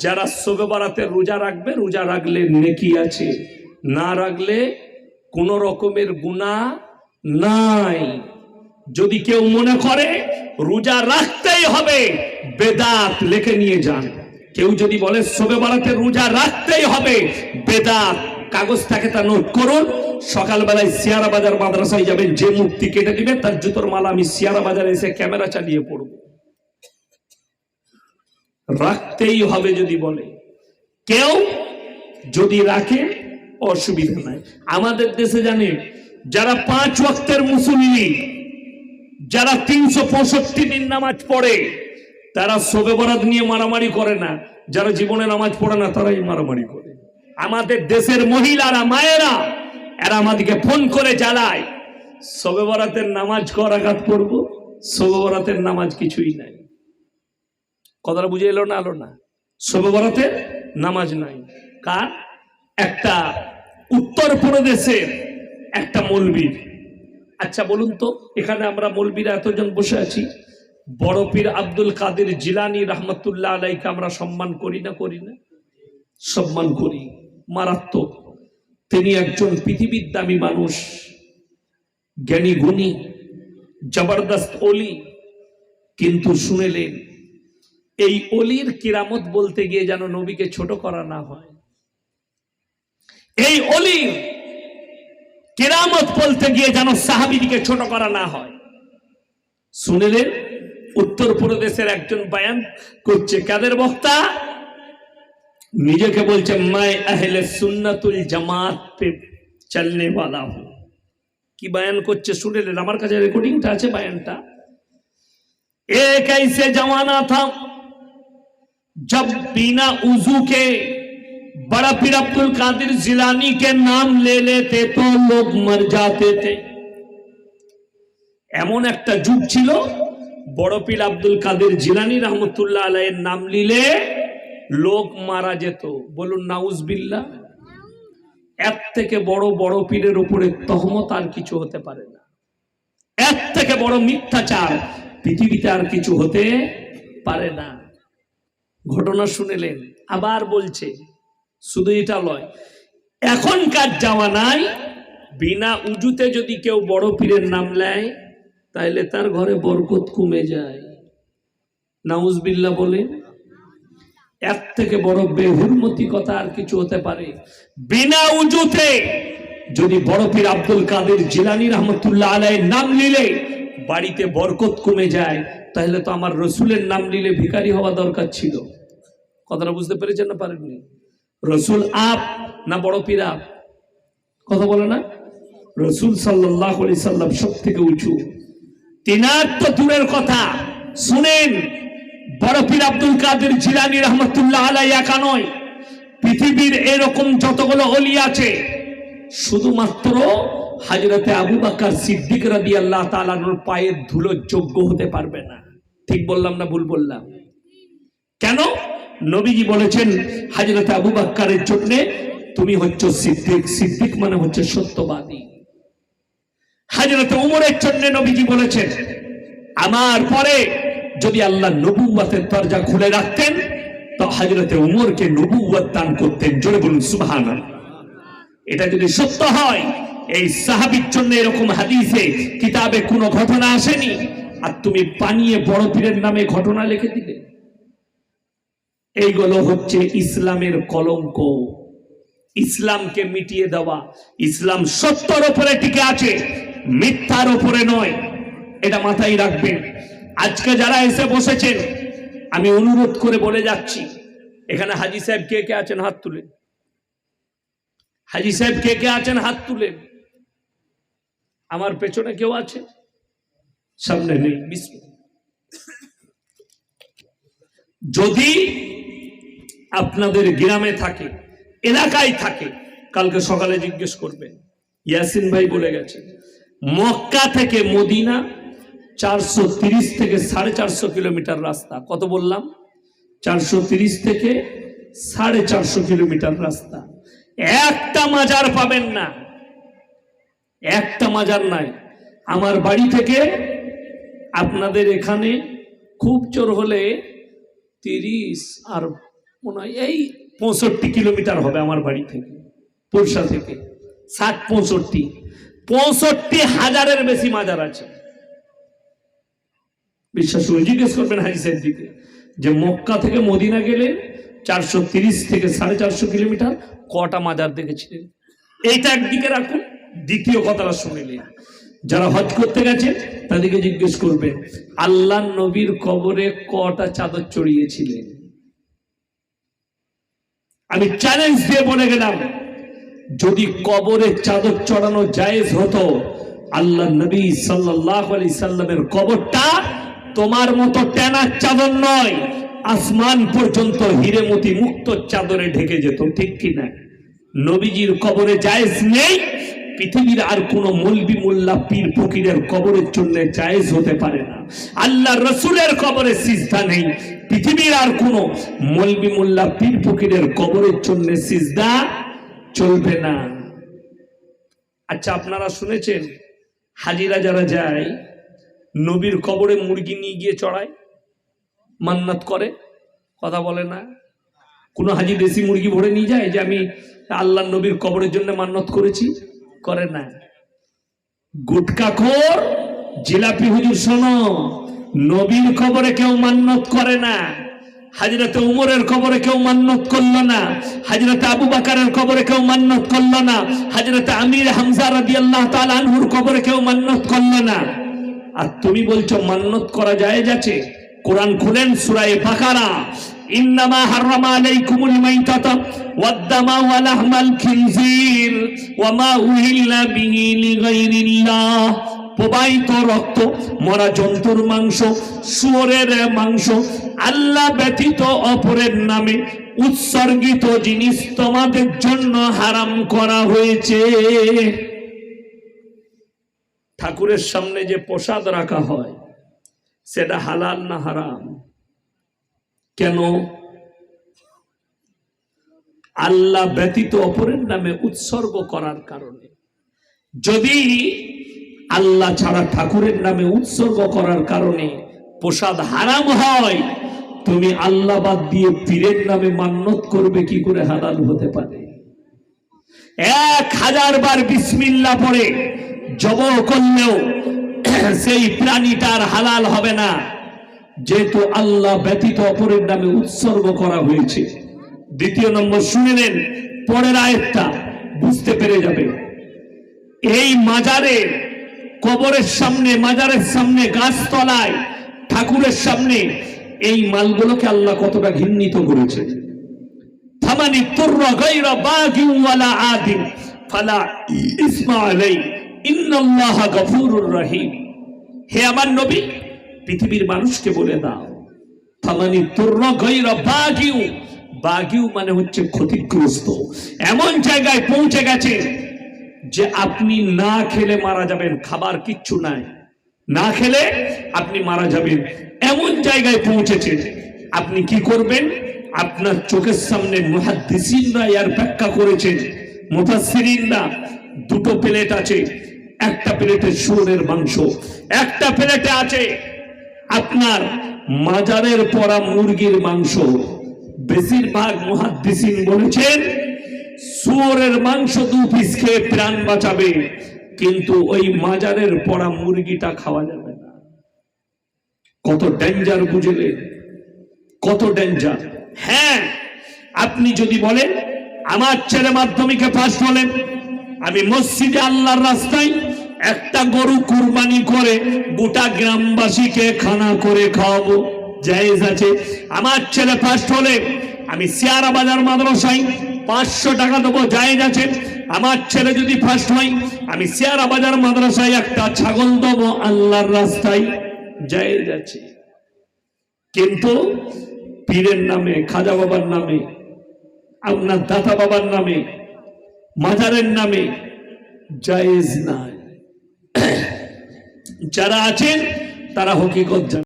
যারা শবে বরাতের রোজা রাখবে, রোজা রাখলে নেকি আছে, না রাখলে কোন রকমের গুনাহ নাই। যদি কেউ মনে করে রোজা রাখতেই হবে, বেদাত লিখে নিয়ে যান। কেউ যদি বলে শবে বরাতের রোজা রাখতেই হবে, বেদাত, কাগজ থাকে তা নোট করুন। সকালবেলায় সিয়ারা বাজার মাদ্রাসায় যাবেন, যে মুক্তি কেটে দিবে তার জুতোর মালা আমি সিয়ারা বাজারে এসে ক্যামেরা চালিয়ে পড়ব। রাখতেই হবে যদি বলে, কেউ যদি রাখে অসুবিধা নাই। আমাদের দেশে জানেন, যারা 5 ওয়াক্তের মুসল্লি, যারা 365 দিন নামাজ পড়ে, তারা শবে বরাত নিয়ে মারামারি করে না। যারা জীবনে নামাজ পড়ে না তারাই মারামারি করে। আমাদের দেশের মহিলারা, মায়েরা, এরা আমাদেরকে ফোন করে জ্বালায়, শবে বরাতের নামাজ ক রাকাত পড়বো? শবে বরাতের নামাজ কিছুই নাই। কথাটা বুঝে এলো না? আলো না? শবে বরাতের নামাজ নাই। কার? একটা উত্তরপ্রদেশের একটা মৌলবীর। আচ্ছা বলুন তো, এখানে আমরা মৌলবীরা এতজন বসে আছি, বড় পীর আব্দুল কাদের জিলানী রহমতুল্লাহ আলাইকে আমরা সম্মান করি না? করি না? সম্মান করি, মারাত্মক। তিনি একজন পৃথিবীর দামি মানুষ, জ্ঞানী গুণী, জবরদস্ত ওলি। কিন্তু শুনেলেন, এই ওলির কিরামত বলতে গিয়ে যেন নবীকে ছোট করা না হয়। এই ওলির কিরামত বলতে গিয়ে যেন সাহাবীদেরকে ছোট করা না হয়। শুনেলেন, উত্তরপ্রদেশের একজন বয়ান করছে। কাদের বক্তা? নিজেকে বলছে मैं अहले सुन्नतुल জামাত पे चलने वाला हूं। কি বয়ান করছে শুনেলেন? আমার কাছে রেকর্ডিংটা আছে বয়ানটা। एक ऐसे जमाना था जब बिना उजू के बड़ा पीर अब्दुल कादिर जिलानी के नाम ले लेते तो लोग मर जाते थे। এমন একটা যুগ ছিল, বড় পীর আব্দুল কাদের জিলানী রহমতুল্লাহ আলাইহির নাম নিলে লোক মারা যেত। বলুন নাউজুবিল্লাহ। এর থেকে বড় বড় পীরের উপরে তহমত আর কিছু হতে পারে না। এর থেকে বড় মিথ্যাচার পৃথিবীতে আর কিছু হতে পারে না। ঘটনা শুনেলেন, আবার বলছে শুধু এটা নয়, এখনকার জামানায় বিনা উজুতে যদি কেউ বড় পীরের নাম নেয়, তাহলে তার ঘরে বরকত কমে যায়। নাউজুবিল্লাহ বলে। এর থেকে বড় বেহুরমতি কথা আর কিছু হতে পারে? বিনা উজুতে যদি বড় পীর আব্দুল কাদের জিলানী রহমতুল্লাহ আলাইহির নাম নিলে বাড়িতে বরকত কমে যায়, তাহলে তো আমার রসুলের নাম নিলে ভিখারি হওয়া দরকার ছিল। কথাটা বুঝতে পেরেছেন না পারেননি? রসুল আপ না বড় পীর আপ? কথা বলে না? রসুল সাল্লাল্লাহু আলাইহি সাল্লাম সব থেকে উঁচু। তিনার তো দূরের কথা। শুনেন, বড় পীর আব্দুল কাদের জিলানী রহমতুল্লাহ আলাইহি একা নয়, পৃথিবীর এরকম যতগুলো ওলি আছে, শুধুমাত্র হযরতে আবু বকর সিদ্দিক রাদিয়াল্লাহু তাআলার পায়ের ধুলো যোগ্য হতে পারবে না। ঠিক বললাম না ভুল বললাম? কেন? নবীজি বলেছেন হযরতে আবু বকরের জন্য তুমি হচ্ছে সিদ্দিক। সিদ্দিক মানে হচ্ছে সত্যবাদী। হযরতে ওমরের জন্য নবীজি বলেছেন আমার পরে যদি আল্লাহ নবুয়তের দরজা খুলে রাখতেন তো হযরতে ওমরকে নবুয়ত দান করতেন। জোরে বলুন সুবহানাল্লাহ। এটা যদি সত্য হয়, এই সাহাবীর জন্য এরকম হাদিসে কিতাবে কোনো ঘটনা আসেনি, আর তুমি বানিয়ে বড় পীরের নামে ঘটনা লিখে দিলে। এইগুলো হচ্ছে ইসলামের কলঙ্ক, ইসলামকে মিটিয়ে দেওয়া। ইসলাম সত্যর উপরে টিকে আছে, মিথ্যার উপরে নয়। এটা মাথায় রাখবেন। আজকে যারা এসে বসেছেন, আমি অনুরোধ করে বলে যাচ্ছি, এখানে হাজী সাহেব কে কে আছেন হাত তুলেন। হাজী সাহেব কে কে আছেন হাত তুলেন। আমার পেছনে কেউ আছে? সামনে নেই। যদি আপনাদের গ্রামে থাকে, এলাকায় থাকে, কালকে সকালে জিজ্ঞেস করবেন। ইয়াসিন ভাই বলে গেছে মক্কা থেকে মদিনা 430 থেকে 450 কিলোমিটার রাস্তা। কত বললাম? 430 থেকে 450 কিলোমিটার রাস্তা। একটা মাজার পাবেন না, একটা মাজার নাই। আমার বাড়ি থেকে আপনাদের এখানে খুব জোর হলে 30 আর মনে হয় এই 65 কিলোমিটার হবে আমার বাড়ি থেকে, পুরসা থেকে 65,000-এর বেশি মাজার আছে। বিশ্বাস করে জিজ্ঞেস করবেন হাজি সাহেব দিকে যে মক্কা থেকে মদিনা গেলে 430 থেকে 450 কিলোমিটার, কটা মাজার দেখেছিলেন? এইটা একদিকে রাখুন। দ্বিতীয় কথাটা শুনলেন, যারা হজ করতে গেছে তাদেরকে জিজ্ঞেস করবেন আল্লাহ নবীর কবরে কটা চাদর চড়িয়েছিলেন? আমি চ্যালেঞ্জ দিয়ে বলে গেলাম, যদি কবরে চাদর চড়ানো জায়েজ হতো, আল্লাহ নবী সাল্লাল্লাহু আলাইহি সাল্লামের কবরটা তোমার মতো টেনার চাদর নয়, আসমান পর্যন্ত হিরে মতি মুক্ত চাদরে ঢেকে যেত, ঠিক কিনা? নবীজির কবরে জায়েজ নেই, পৃথিবীর আর কোন মৌলবি মোল্লা পীর ফকিরের কবরের জন্য জায়েজ হতে পারে না। আল্লাহ রসুলের কবরে সিজদা নেই, পৃথিবীর আর কোন মৌলবি মোল্লা পীর ফকিরের কবরের জন্য সিজদা চলবে না। আচ্ছা, আপনারা শুনেছেন হাজিরা যারা যায় নবীর কবরে মুরগি নিয়ে গিয়ে চড়ায়, মান্নাত করে, কথা বলে না? কোন হাজি দেশি মুরগি ভরে নিয়ে যায় যে আমি আল্লাহ নবীর কবরের জন্য মান্নাত করেছি? করে না। গুটকাখোর জিলাপি হুজুর শোনো, নবীর কবরে কেউ মান্নাত করে না। হাজরতে উমরের কবরে কেউ মান্নাত করলো না, হাজরতে আবু বকরের কবরে কেউ মান্নাত করলো না, হাজরতে আমির হামজা রাদিয়াল্লাহু তাআলা আনহুর কবরে কেউ মান্নাত করলো না। আর তুমি বলছো মান্নাত করা জায়েজ আছে? কোরআন খুলেন সূরা বাকারা, ইন্নামা হারামা আলাইকুমুল মাইতাতা ওয়াদ-দামা ওয়া লাহমাল খিনজির ওয়া মা উহিল্লা বিহি লিগাইরিল্লাহ। প্রবাহিত রক্ত, মরা জন্তুর মাংস, শুয়োরের মাংস, আল্লাহ ব্যতীত অপরের নামে উৎসর্গিত জিনিস তোমাদের জন্য হারাম করা হয়েছে। ঠাকুরের সামনে যে প্রসাদ রাখা হয় সেটা হালাল না হারাম? কেন? আল্লাহ ব্যতীত অপরের নামে উৎসর্গ করার কারণে। যদি আল্লাহ ছাড়া ঠাকুরের নামে উৎসর্গ করার কারণে প্রসাদ হারাম হয়, তুমি আল্লাহ বাদ দিয়ে পীরের নামে মান্নত করবে, কি করে হালাল হতে পারে? 1000 বার বিসমিল্লাহ পড়ে জবাই করলেও সেই প্রাণীটার হালাল হবে না, যেহেতু আল্লাহ ব্যতীত অপরের নামে উৎসর্গ করা হয়েছে। দ্বিতীয় নম্বর শুনে নেন, পরের আয়াতটা বুঝতে পেরে যাবে। এই মাজারের কবরের সামনে, মাজারের সামনে, গাছতলায়, ঠাকুরের সামনে এই মালগুলোকে আল্লাহ কতটা ঘৃণিত করেছে। ফামানি তুররা গায়রা বাগিন ওয়ালা আদিন ফালা ইসমা আলাই ইন্নাল্লাহা গফুরুর রহিম। হে আমার নবী, পৃথিবীর মানুষকে বলে দাও, ফামানি তুররা গায়রা বাগিন, বাগিউ মানে হচ্ছে ক্ষতিগ্রস্ত, এমন জায়গায় পৌঁছে গেছে যে আপনি না খেলে মারা যাবেন, খাবার কিচ্ছু নাই, না খেলে আপনি মারা যাবেন, এমন জায়গায় পৌঁছেছেন। আপনি কি করবেন? আপনার চোখের সামনে মুহাদ্দিসিনরা এর ব্যাখ্যা করেছেন, মুফাসসিরিনরা। দুটো প্লেট আছে, একটা প্লেটে শুয়োরের মাংস, একটা প্লেটে আছে আপনার মাজারের পড়া মুরগির মাংস। বেশিরভাগ মুহাদ্দিসিন বলেছেন শুয়োরের মাংস 2 পিস খেয়ে প্রাণ বাঁচাবে, কিন্তু ওই মাজারের পড়া মুরগিটা খাওয়া যাবে না। কত ডেঞ্জার বুঝলে? কত ডেঞ্জার। হ্যাঁ, আপনি যদি বলেন আমার ছেলে মাধ্যমিকে পাস হলেন, আমি মসজিদে আল্লাহর রাস্তায় একটা গরু কুরবানি করে গোটা গ্রামবাসীকে খানা করে খাওয়াবো, জায়েজ আছে। আমার ছেলে ফার্স্ট হলে আমি সিয়ারা বাজার মাদ্রাসায় 500 টাকা দেবো, জায়েজ আছে। আমার ছেলে যদি ফার্স্ট হয় আমি সিয়ারা বাজার মাদ্রাসায় একটা ছাগল দেবো আল্লাহর রাস্তায়, জায়েজ আছে। কিন্তু পীরের নামে, খাজা বাবার নামে, আপনার দাতা বাবার নামে, মাজারের নামে জায়েজ নাই। যারা আছেন তারা হকিকত জানেন।